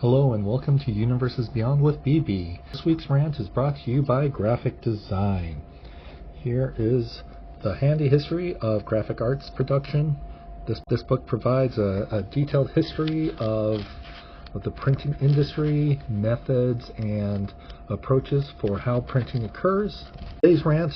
Hello and welcome to Universes Beyond with BB. This week's rant is brought to you by Graphic Design. Here is the handy history of graphic arts production. This book provides a detailed history of the printing industry, methods, and approaches for how printing occurs. Today's rant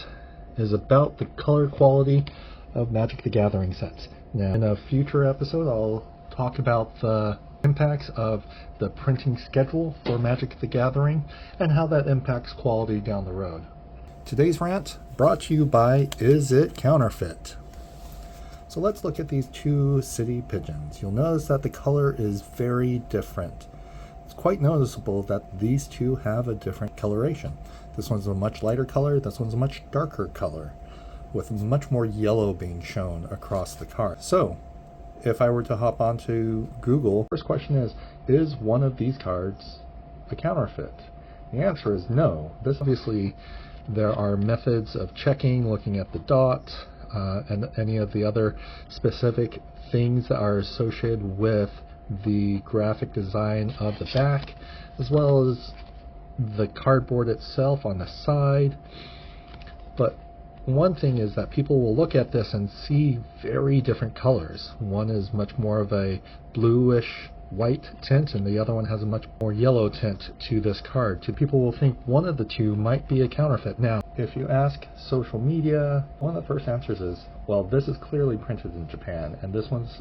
is about the color quality of Magic the Gathering sets. Now, in a future episode, I'll talk about the impacts of the printing schedule for Magic the Gathering and how that impacts quality down the road. Today's rant brought to you by Is It Counterfeit? So let's look at these two city pigeons. You'll notice that the color is very different. It's quite noticeable that these two have a different coloration. This one's a much lighter color, this one's a much darker color, with much more yellow being shown across the card. So if I were to hop onto Google, first question is one of these cards a counterfeit? The answer is no. This obviously, there are methods of checking, looking at the dot, and any of the other specific things that are associated with the graphic design of the back, as well as the cardboard itself on the side. But one thing is that people will look at this and see very different colors. One is much more of a bluish white tint, and the other one has a much more yellow tint to this card. People will think one of the two might be a counterfeit. Now, if you ask social media, one of the first answers is, well, this is clearly printed in Japan, and this one's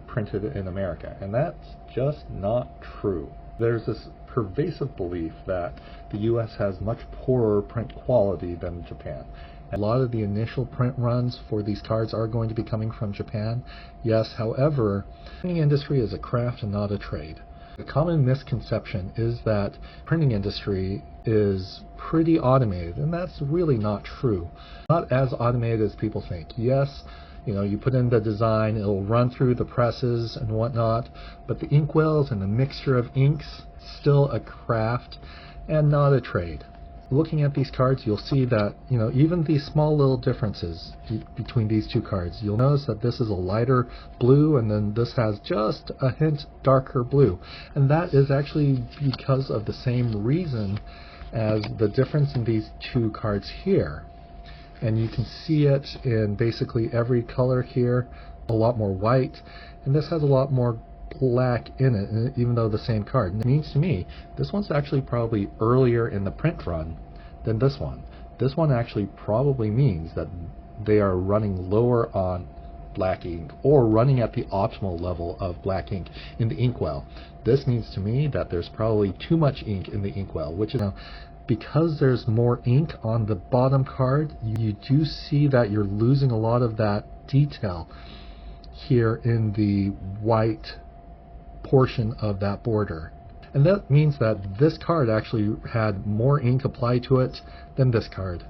printed in America. And that's just not true. There's this pervasive belief that the US has much poorer print quality than Japan. A lot of the initial print runs for these cards are going to be coming from Japan. Yes, however, the printing industry is a craft and not a trade. The common misconception is that the printing industry is pretty automated, and that's really not true. Not as automated as people think. Yes, you put in the design, it'll run through the presses and whatnot, but the inkwells and the mixture of inks, still a craft and not a trade. Looking at these cards, you'll see that, even these small little differences between these two cards. You'll notice that this is a lighter blue, and then this has just a hint darker blue. And that is actually because of the same reason as the difference in these two cards here. And you can see it in basically every color here, a lot more white, and this has a lot more black in it, even though the same card. And it means to me, this one's actually probably earlier in the print run than this one. This one actually probably means that they are running lower on black ink, or running at the optimal level of black ink in the inkwell. This means to me that there's probably too much ink in the inkwell, which is, because there's more ink on the bottom card, you do see that you're losing a lot of that detail here in the white portion of that border. And that means that this card actually had more ink applied to it than this card,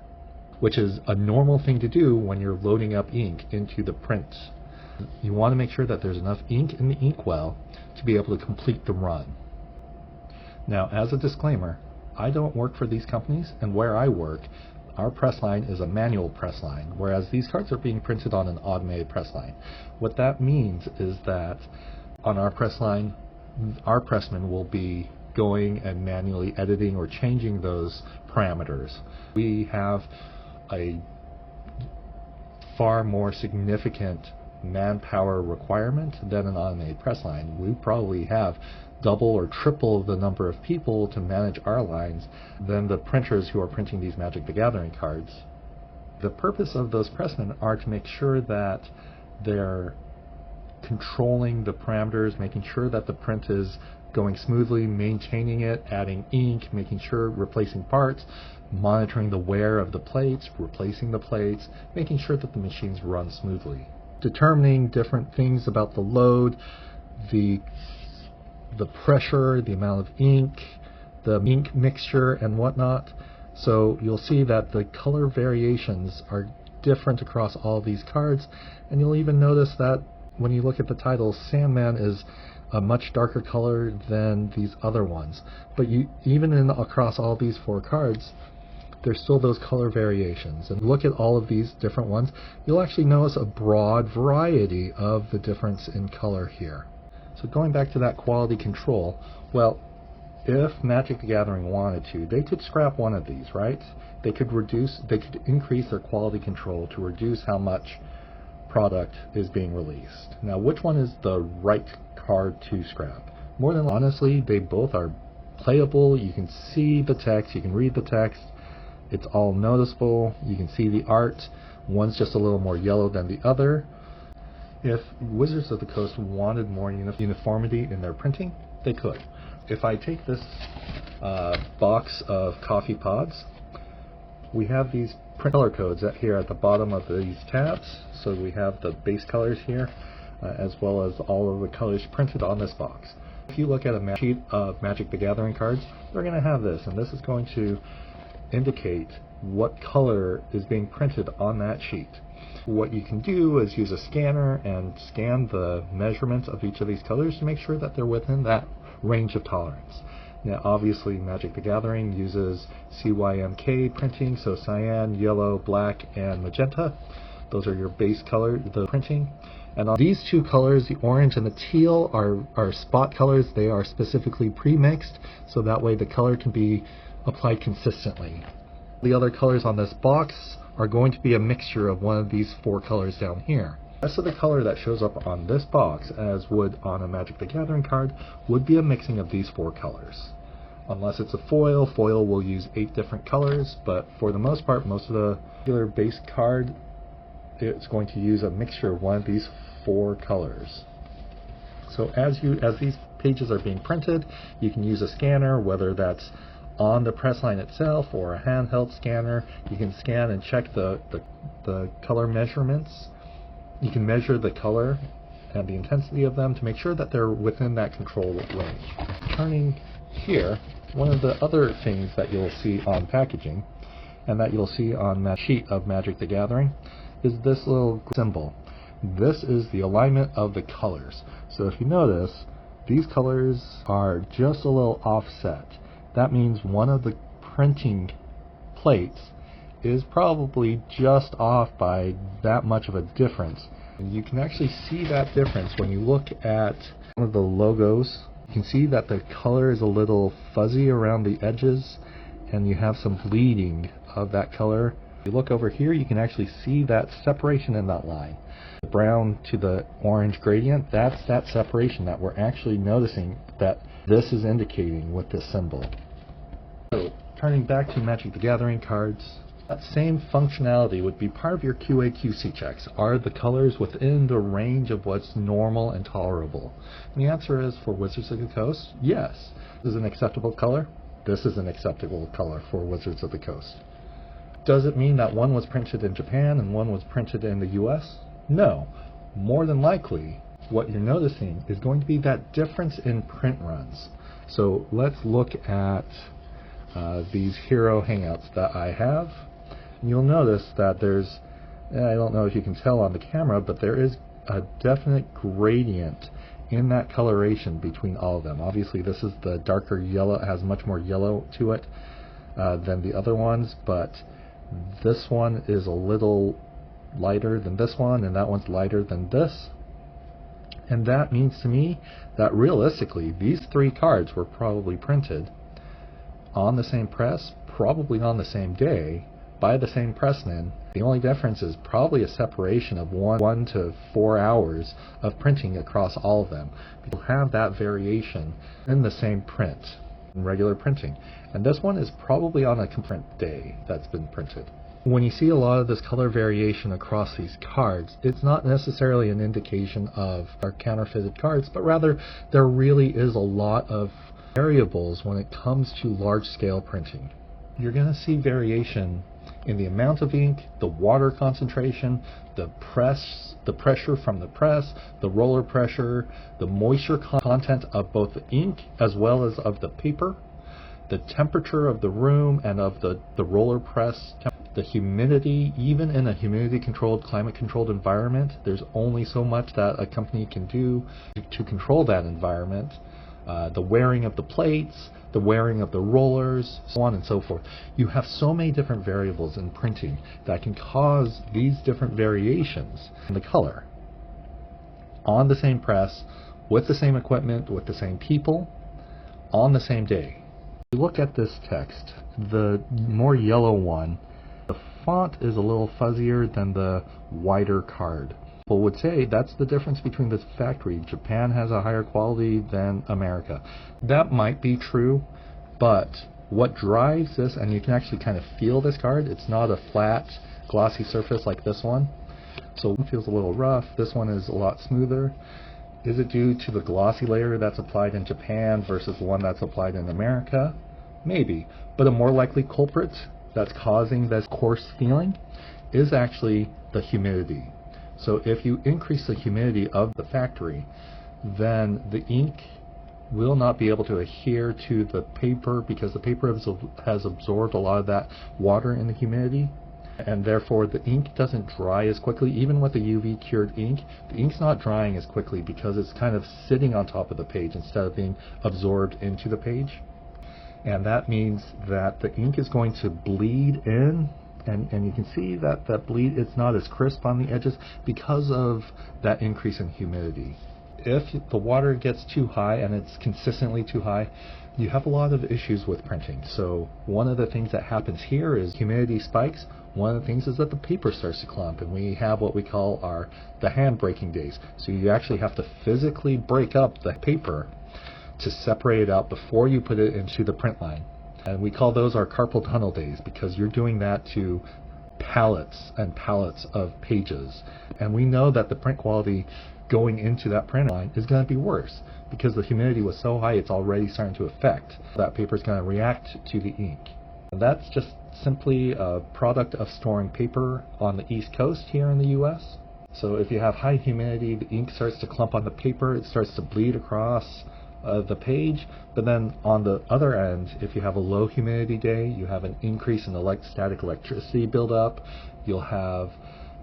which is a normal thing to do when you're loading up ink into the print. You want to make sure that there's enough ink in the inkwell to be able to complete the run. Now, as a disclaimer, I don't work for these companies, and where I work, our press line is a manual press line, whereas these cards are being printed on an automated press line. What that means is that on our press line, our pressman will be going and manually editing or changing those parameters. We have a far more significant manpower requirement than an automated press line. We probably have double or triple the number of people to manage our lines than the printers who are printing these Magic the Gathering cards. The purpose of those pressmen are to make sure that they're controlling the parameters, making sure that the print is going smoothly, maintaining it, adding ink, making sure, replacing parts, monitoring the wear of the plates, replacing the plates, making sure that the machines run smoothly. Determining different things about the load, the pressure, the amount of ink, the ink mixture and whatnot. So you'll see that the color variations are different across all these cards, and you'll even notice that when you look at the titles, Sandman is a much darker color than these other ones. But even across all these four cards, there's still those color variations. And look at all of these different ones, you'll actually notice a broad variety of the difference in color here. So going back to that quality control, well, if Magic the Gathering wanted to, they could scrap one of these, right? They could increase their quality control to reduce how much product is being released. Now, which one is the right card to scrap? More than honestly, they both are playable. You can see the text, you can read the text, it's all noticeable, you can see the art. One's just a little more yellow than the other. If Wizards of the Coast wanted more uniformity in their printing, they could. If I take this box of coffee pods, we have these print color codes here at the bottom of these tabs. So we have the base colors here, as well as all of the colors printed on this box. If you look at a sheet of Magic the Gathering cards, they're going to have this, and this is going to indicate what color is being printed on that sheet. What you can do is use a scanner and scan the measurements of each of these colors to make sure that they're within that range of tolerance. Now, obviously, Magic the Gathering uses CYMK printing, so cyan, yellow, black, and magenta. Those are your base color, the printing. And on these two colors, the orange and the teal, are spot colors. They are specifically pre-mixed, so that way the color can be applied consistently. The other colors on this box are going to be a mixture of one of these four colors down here. The rest of the color that shows up on this box, as would on a Magic the Gathering card, would be a mixing of these four colors. Unless it's a foil, foil will use 8 different colors, but for the most part, most of the regular base card, it's going to use a mixture of one of these 4 colors. So as these pages are being printed, you can use a scanner, whether that's on the press line itself or a handheld scanner. You can scan and check the color measurements. You can measure the color and the intensity of them to make sure that they're within that control range. Turning here, one of the other things that you'll see on packaging and that you'll see on that sheet of Magic the Gathering is this little symbol. This is the alignment of the colors. So if you notice, these colors are just a little offset. That means one of the printing plates is probably just off by that much of a difference. And you can actually see that difference when you look at one of the logos. You can see that the color is a little fuzzy around the edges, and you have some bleeding of that color. If you look over here, you can actually see that separation in that line. The brown to the orange gradient, that's that separation that we're actually noticing that this is indicating with this symbol. So, turning back to Magic the Gathering cards, that same functionality would be part of your QA/QC checks. Are the colors within the range of what's normal and tolerable? And the answer is, for Wizards of the Coast, yes. This is an acceptable color. This is an acceptable color for Wizards of the Coast. Does it mean that one was printed in Japan and one was printed in the US? No. More than likely, what you're noticing is going to be that difference in print runs. So let's look at these hero hangouts that I have. And you'll notice that there's, I don't know if you can tell on the camera, but there is a definite gradient in that coloration between all of them. Obviously this is the darker yellow, it has much more yellow to it than the other ones, but this one is a little lighter than this one, and that one's lighter than this. And that means to me that realistically these 3 cards were probably printed on the same press, probably on the same day, by the same pressman. The only difference is probably a separation of 1 to 4 hours of printing across all of them. You'll have that variation in the same print, in regular printing. And this one is probably on a different day that's been printed. When you see a lot of this color variation across these cards, it's not necessarily an indication of our counterfeited cards, but rather there really is a lot of variables when it comes to large-scale printing. You're going to see variation in the amount of ink, the water concentration, the pressure from the press, the roller pressure, the moisture content of both the ink as well as of the paper, the temperature of the room and of the roller press, the humidity. Even in a humidity-controlled, climate-controlled environment, there's only so much that a company can do to control that environment. The wearing of the plates, the wearing of the rollers, so on and so forth. You have so many different variables in printing that can cause these different variations in the color on the same press, with the same equipment, with the same people, on the same day. Look at this text, the more yellow one. The font is a little fuzzier than the wider card. People would say that's the difference between the factory. Japan has a higher quality than America. That might be true, but what drives this, and you can actually kind of feel this card, it's not a flat, glossy surface like this one. So it feels a little rough. This one is a lot smoother. Is it due to the glossy layer that's applied in Japan versus the one that's applied in America? Maybe. But a more likely culprit that's causing this coarse feeling is actually the humidity. So if you increase the humidity of the factory, then the ink will not be able to adhere to the paper because the paper has absorbed a lot of that water in the humidity, and therefore the ink doesn't dry as quickly. Even with the UV cured ink, the ink's not drying as quickly because it's kind of sitting on top of the page instead of being absorbed into the page. And that means that the ink is going to bleed in, and you can see that that bleed, it's not as crisp on the edges because of that increase in humidity. If the water gets too high, and it's consistently too high, you have a lot of issues with printing. So one of the things that happens here is humidity spikes. One of the things is that the paper starts to clump, and we have what we call the hand breaking days. So you actually have to physically break up the paper to separate it out before you put it into the print line. And we call those our carpal tunnel days because you're doing that to pallets and pallets of pages. And we know that the print quality going into that print line is going to be worse because the humidity was so high it's already starting to affect. That paper is going to react to the ink. And that's just simply a product of storing paper on the East Coast here in the US. So if you have high humidity, the ink starts to clump on the paper, it starts to bleed across the page. But then on the other end, if you have a low humidity day, you have an increase in static electricity buildup. You'll have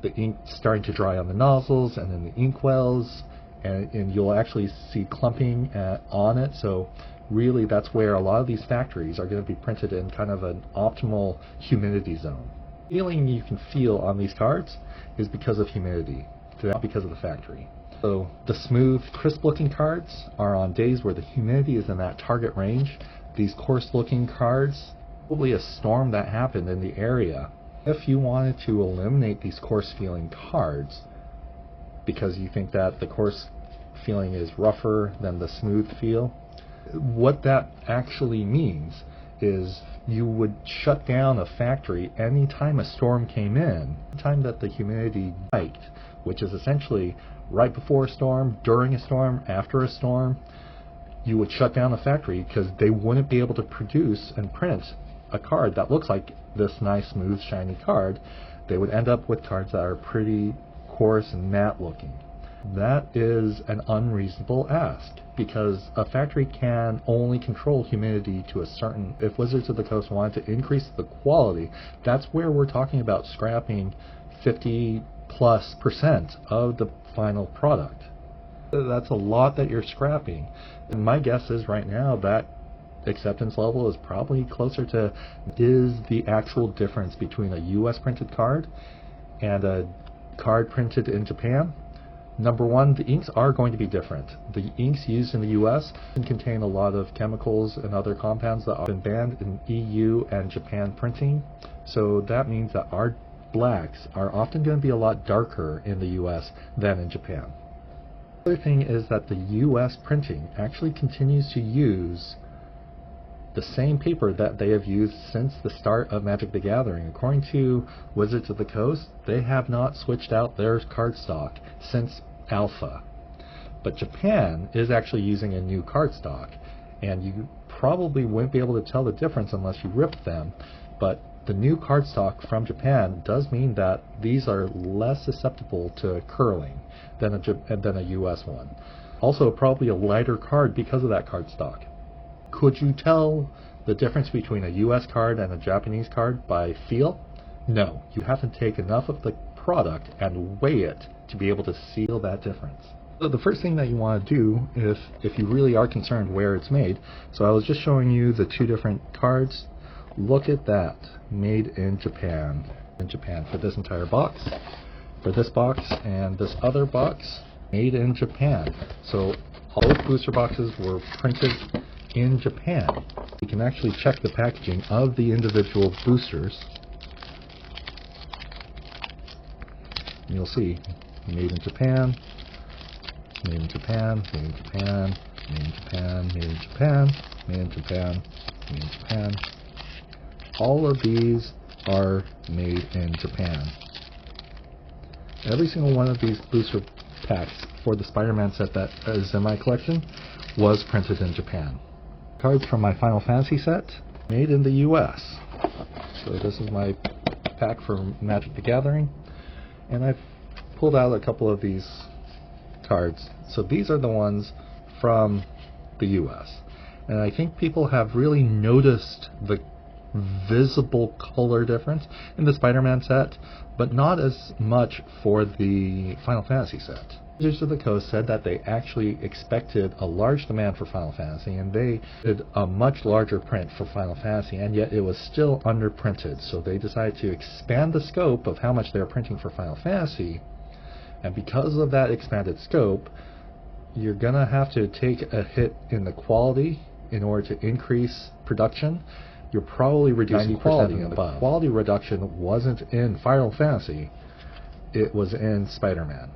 the ink starting to dry on the nozzles and in the ink wells, and you'll actually see clumping on it. So really that's where a lot of these factories are going to be printed in kind of an optimal humidity zone. The feeling you can feel on these cards is because of humidity, not because of the factory. So the smooth, crisp looking cards are on days where the humidity is in that target range. These coarse looking cards, probably a storm that happened in the area. If you wanted to eliminate these coarse feeling cards because you think that the coarse feeling is rougher than the smooth feel, what that actually means is you would shut down a factory anytime a storm came in, anytime that the humidity spiked, which is essentially right before a storm, during a storm, after a storm. You would shut down a factory because they wouldn't be able to produce and print a card that looks like this nice, smooth, shiny card. They would end up with cards that are pretty coarse and matte looking. That is an unreasonable ask because a factory can only control humidity to a certain. If Wizards of the Coast wanted to increase the quality, that's where we're talking about scrapping 50+% of the final product. That's a lot that you're scrapping. And my guess is right now that acceptance level is probably closer to, is the actual difference between a US printed card and a card printed in Japan? Number one, the inks are going to be different. The inks used in the US can contain a lot of chemicals and other compounds that have been banned in EU and Japan printing. So that means that our blacks are often going to be a lot darker in the US than in Japan. The other thing is that the US printing actually continues to use the same paper that they have used since the start of Magic the Gathering. According to Wizards of the Coast, they have not switched out their cardstock since Alpha. But Japan is actually using a new cardstock, and you probably wouldn't be able to tell the difference unless you ripped them. But the new cardstock from Japan does mean that these are less susceptible to curling than a US one. Also, probably a lighter card because of that cardstock. Could you tell the difference between a US card and a Japanese card by feel? No. You have to take enough of the product and weigh it to be able to feel that difference. So the first thing that you want to do, if you really are concerned where it's made, so I was just showing you the two different cards. Look at that, made in Japan. In Japan for this entire box, for this box, and this other box, made in Japan. So all those booster boxes were printed in Japan. You can actually check the packaging of the individual boosters. And you'll see, made in Japan, made in Japan, made in Japan, made in Japan, made in Japan, made in Japan, made in Japan. All of these are made in Japan. Every single one of these booster packs for the Spider-Man set that is in my collection was printed in Japan. Cards from my Final Fantasy set, made in the US. So this is my pack for Magic the Gathering, and I've pulled out a couple of these cards. So these are the ones from the US. And I think people have really noticed the visible color difference in the Spider-Man set, but not as much for the Final Fantasy set. Wizards of the Coast said that they actually expected a large demand for Final Fantasy, and they did a much larger print for Final Fantasy, and yet it was still underprinted. So they decided to expand the scope of how much they were printing for Final Fantasy, and because of that expanded scope, you're gonna have to take a hit in the quality in order to increase production. You're probably reducing quality, and the quality reduction wasn't in Final Fantasy, it was in Spider-Man.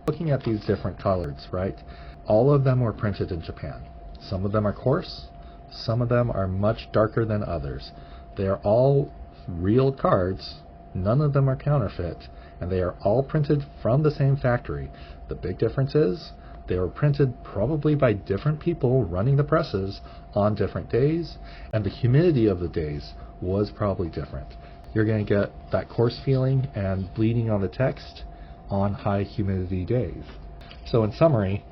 Looking at these different colors, right, all of them were printed in Japan. Some of them are coarse, some of them are much darker than others. They are all real cards, none of them are counterfeit, and they are all printed from the same factory. The big difference is they were printed probably by different people running the presses on different days, and the humidity of the days was probably different. You're going to get that coarse feeling and bleeding on the text on high humidity days. So in summary,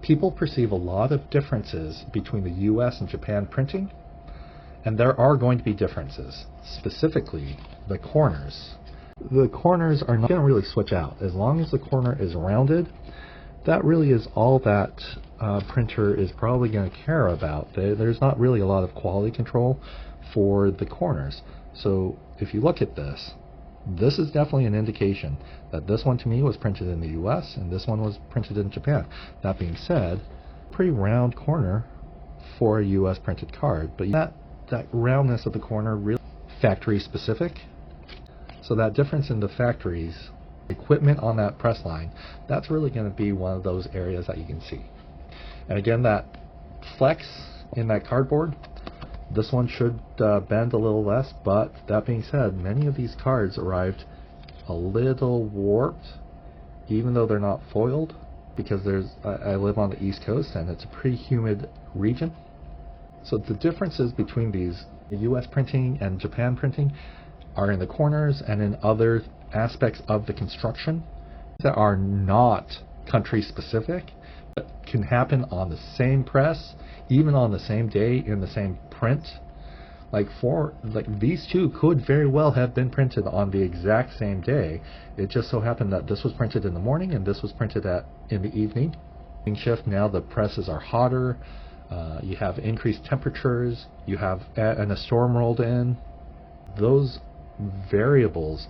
people perceive a lot of differences between the US and Japan printing, and there are going to be differences, specifically the corners. The corners are not going to really switch out. As long as the corner is rounded, that really is all that printer is probably going to care about. There's not really a lot of quality control for the corners. So if you look at this, this is definitely an indication that this one to me was printed in the US and this one was printed in Japan. That being said, pretty round corner for a US printed card, but that roundness of the corner really factory specific. So that difference in the factories equipment on that press line, that's really going to be one of those areas that you can see. And again, that flex in that cardboard, this one should bend a little less, but that being said, many of these cards arrived a little warped, even though they're not foiled, because I live on the East Coast and it's a pretty humid region. So the differences between these US printing and Japan printing are in the corners and in other aspects of the construction that are not country specific, but can happen on the same press, even on the same day in the same print. Like these two could very well have been printed on the exact same day. It just so happened that this was printed in the morning and this was printed in the evening. Shift, now the presses are hotter, you have increased temperatures, you have and a storm rolled in. Those variables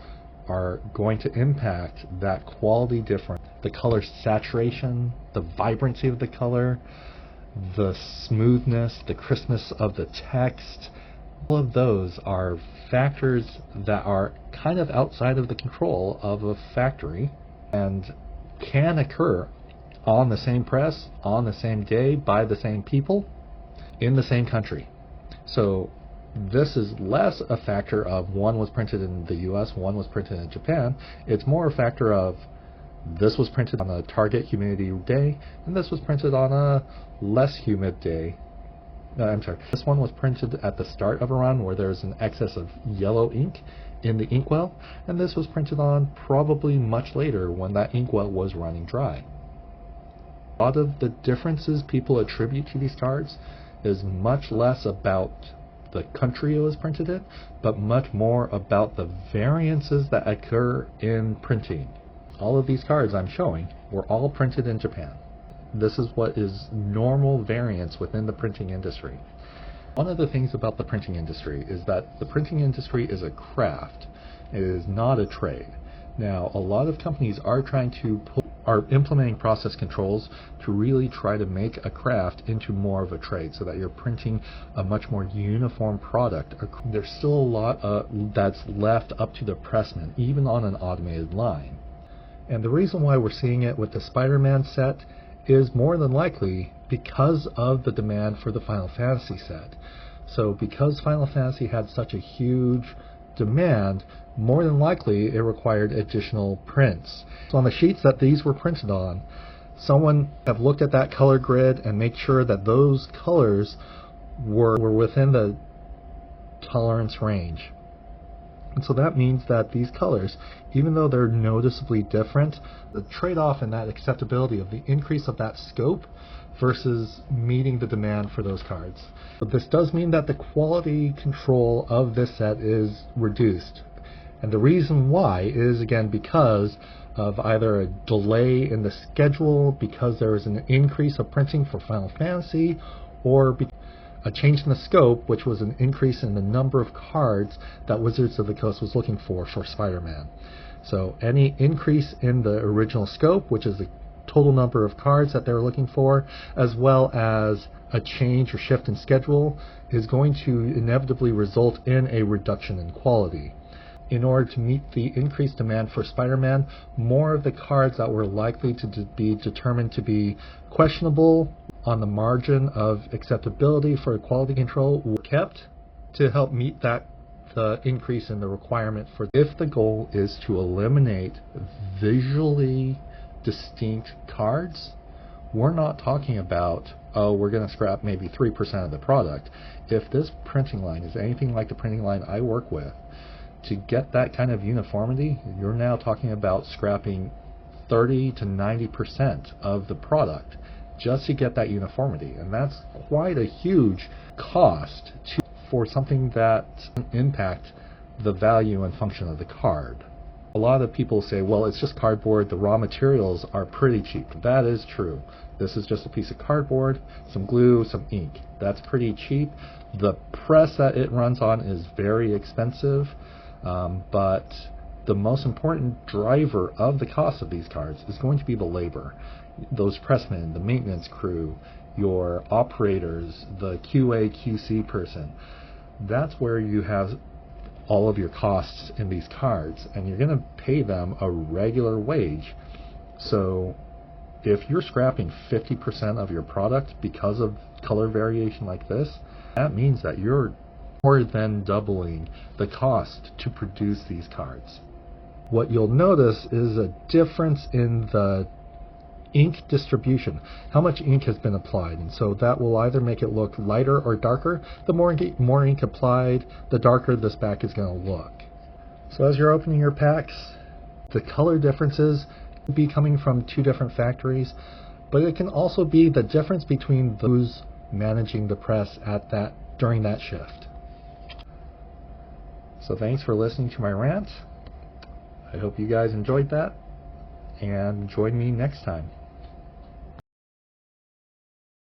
are going to impact that quality difference. The color saturation, the vibrancy of the color, the smoothness, the crispness of the text, all of those are factors that are kind of outside of the control of a factory and can occur on the same press, on the same day, by the same people, in the same country. So this is less a factor of one was printed in the US, one was printed in Japan. It's more a factor of this was printed on a target humidity day, and this was printed on a less humid day. This one was printed at the start of a run where there's an excess of yellow ink in the inkwell, and this was printed on probably much later when that inkwell was running dry. A lot of the differences people attribute to these cards is much less about the country it was printed in, but much more about the variances that occur in printing. All of these cards I'm showing were all printed in Japan. This is what is normal variance within the printing industry. One of the things about the printing industry is that the printing industry is a craft. It is not a trade. Now, a lot of companies are trying to put are implementing process controls to really try to make a craft into more of a trade so that you're printing a much more uniform product. There's still a lot that's left up to the pressman, even on an automated line. And the reason why we're seeing it with the Spider-Man set is more than likely because of the demand for the Final Fantasy set. So because Final Fantasy had such a huge demand, more than likely it required additional prints. So on the sheets that these were printed on, someone have looked at that color grid and make sure that those colors were within the tolerance range. And so that means that these colors, even though they're noticeably different, the trade-off in that acceptability of the increase of that scope versus meeting the demand for those cards. But this does mean that the quality control of this set is reduced. And the reason why is, again, because of either a delay in the schedule, because there is an increase of printing for Final Fantasy, or a change in the scope, which was an increase in the number of cards that Wizards of the Coast was looking for Spider-Man. So any increase in the original scope, which is the total number of cards that they're looking for, as well as a change or shift in schedule, is going to inevitably result in a reduction in quality. In order to meet the increased demand for Spider-Man, more of the cards that were likely to be determined to be questionable on the margin of acceptability for quality control were kept to help meet the increase in the requirement for. If the goal is to eliminate visually distinct cards, we're not talking about, oh, we're going to scrap maybe 3% of the product. If this printing line is anything like the printing line I work with, to get that kind of uniformity, you're now talking about scrapping 30 to 90% of the product just to get that uniformity. And that's quite a huge cost for something that impact the value and function of the card. A lot of people say, well, it's just cardboard, the raw materials are pretty cheap. That is true. This is just a piece of cardboard, some glue, some ink. That's pretty cheap. The press that it runs on is very expensive, but the most important driver of the cost of these cards is going to be the labor. Those pressmen, the maintenance crew, your operators, the QA, QC person. That's where you have all of your costs in these cards, and you're going to pay them a regular wage. So if you're scrapping 50% of your product because of color variation like this, that means that you're more than doubling the cost to produce these cards. What you'll notice is a difference in the ink distribution, how much ink has been applied, and so that will either make it look lighter or darker. The more ink applied, the darker this back is going to look. So as you're opening your packs, the color differences could be coming from two different factories, but it can also be the difference between those managing the press during that shift. So thanks for listening to my rant. I hope you guys enjoyed that, and join me next time.